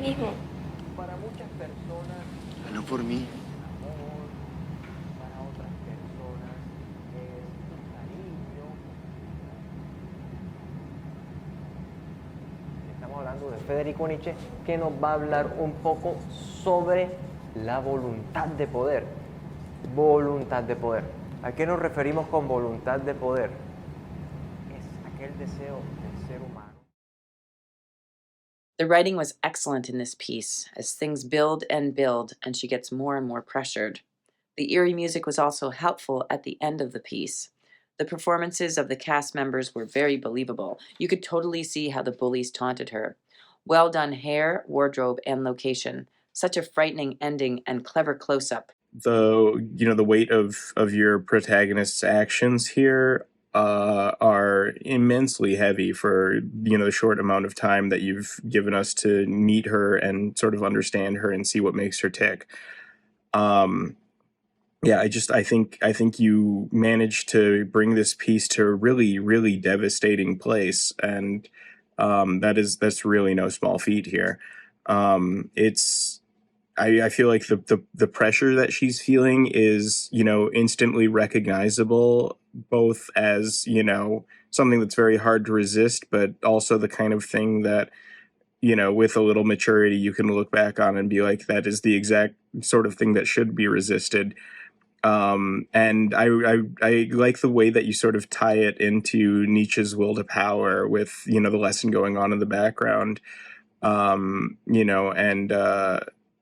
mismo. Para muchas personas, No por mí. amor, para otras personas es un cariño. Estamos hablando de Federico Nietzsche, que nos va a hablar un poco sobre la voluntad de poder. Voluntad de poder. ¿A qué nos referimos con voluntad de poder? Es aquel deseo del ser humano. The writing was excellent in this piece, as things build, and she gets more and more pressured. The eerie music was also helpful at the end of the piece. The performances of the cast members were very believable. You could totally see how the bullies taunted her. Well done hair, wardrobe, and location. Such a frightening ending and clever close-up. The weight of your protagonist's actions here are immensely heavy for the short amount of time that you've given us to meet her and sort of understand her and see what makes her tick. Yeah, I think you managed to bring this piece to a really, really devastating place, and that's really no small feat here. It's I feel like the pressure that she's feeling is, instantly recognizable, both as, something that's very hard to resist, but also the kind of thing that, with a little maturity, you can look back on and be like, that is the exact sort of thing that should be resisted. And I like the way that you sort of tie it into Nietzsche's will to power with, the lesson going on in the background. And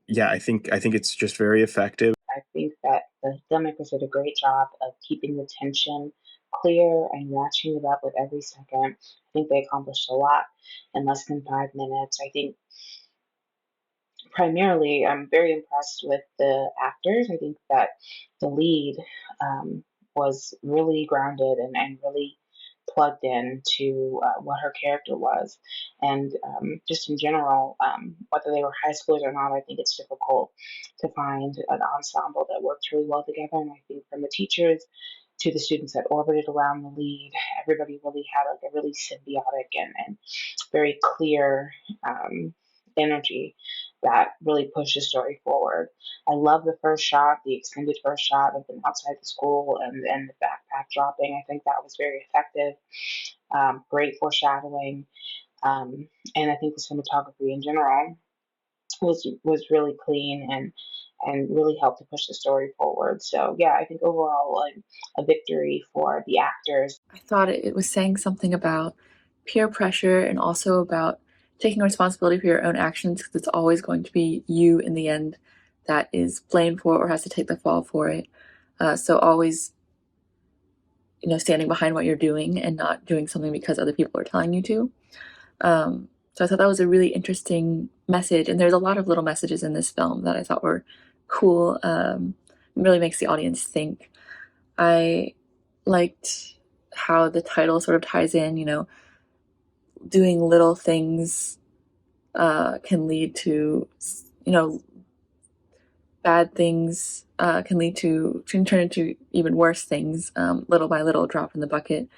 yeah, I think it's just very effective. I think that the filmmakers did a great job of keeping the tension clear and matching it up with every second. I think they accomplished a lot in less than 5 minutes. I think primarily I'm very impressed with the actors. I think that the lead was really grounded and really plugged in to what her character was. And just in general, whether they were high schoolers or not, I think it's difficult to find an ensemble that works really well together. And I think from the teachers to the students that orbited around the lead, everybody really had like a really symbiotic and very clear energy that really pushed the story forward. I love the first shot, the extended first shot of them outside the school and the backpack dropping. I think that was very effective. Great foreshadowing. And I think the cinematography in general was really clean and really helped to push the story forward. So yeah, I think overall a victory for the actors. I thought it was saying something about peer pressure and also about taking responsibility for your own actions, because it's always going to be you in the end that is blamed for or has to take the fall for it. So always, standing behind what you're doing and not doing something because other people are telling you to. So I thought that was a really interesting message, and there's a lot of little messages in this film that I thought were cool. It really makes the audience think. I liked how the title sort of ties in, doing little things can lead to, bad things can turn into even worse things, little by little, drop in the bucket.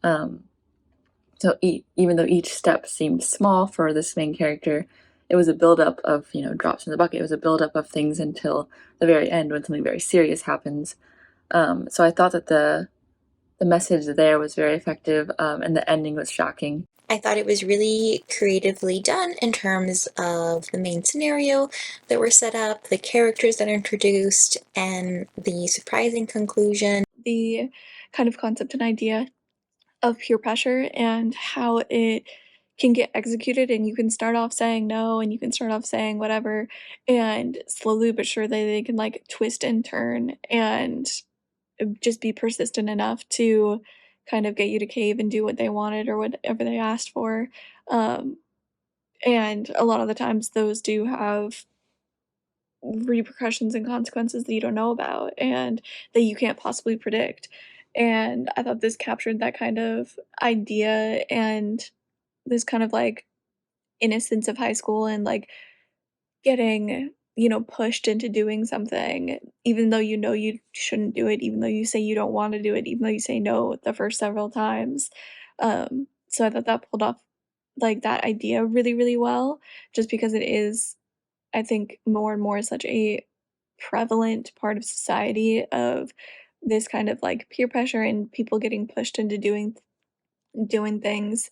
So even though each step seemed small for this main character, it was a buildup of, drops in the bucket. It was a buildup of things until the very end when something very serious happens. So I thought that the message there was very effective, and the ending was shocking. I thought it was really creatively done in terms of the main scenario that were set up, the characters that are introduced, and the surprising conclusion. The kind of concept and idea of peer pressure and how it can get executed, and you can start off saying no and you can start off saying whatever, and slowly but surely they can like twist and turn and just be persistent enough to kind of get you to cave and do what they wanted or whatever they asked for. And a lot of the times those do have repercussions and consequences that you don't know about and that you can't possibly predict. And I thought this captured that kind of idea and this kind of like innocence of high school and like getting, pushed into doing something, even though you shouldn't do it, even though you say you don't wanna do it, even though you say no the first several times. So I thought that pulled off like that idea really, really well, just because it is, I think, more and more such a prevalent part of society of this kind of like peer pressure and people getting pushed into doing things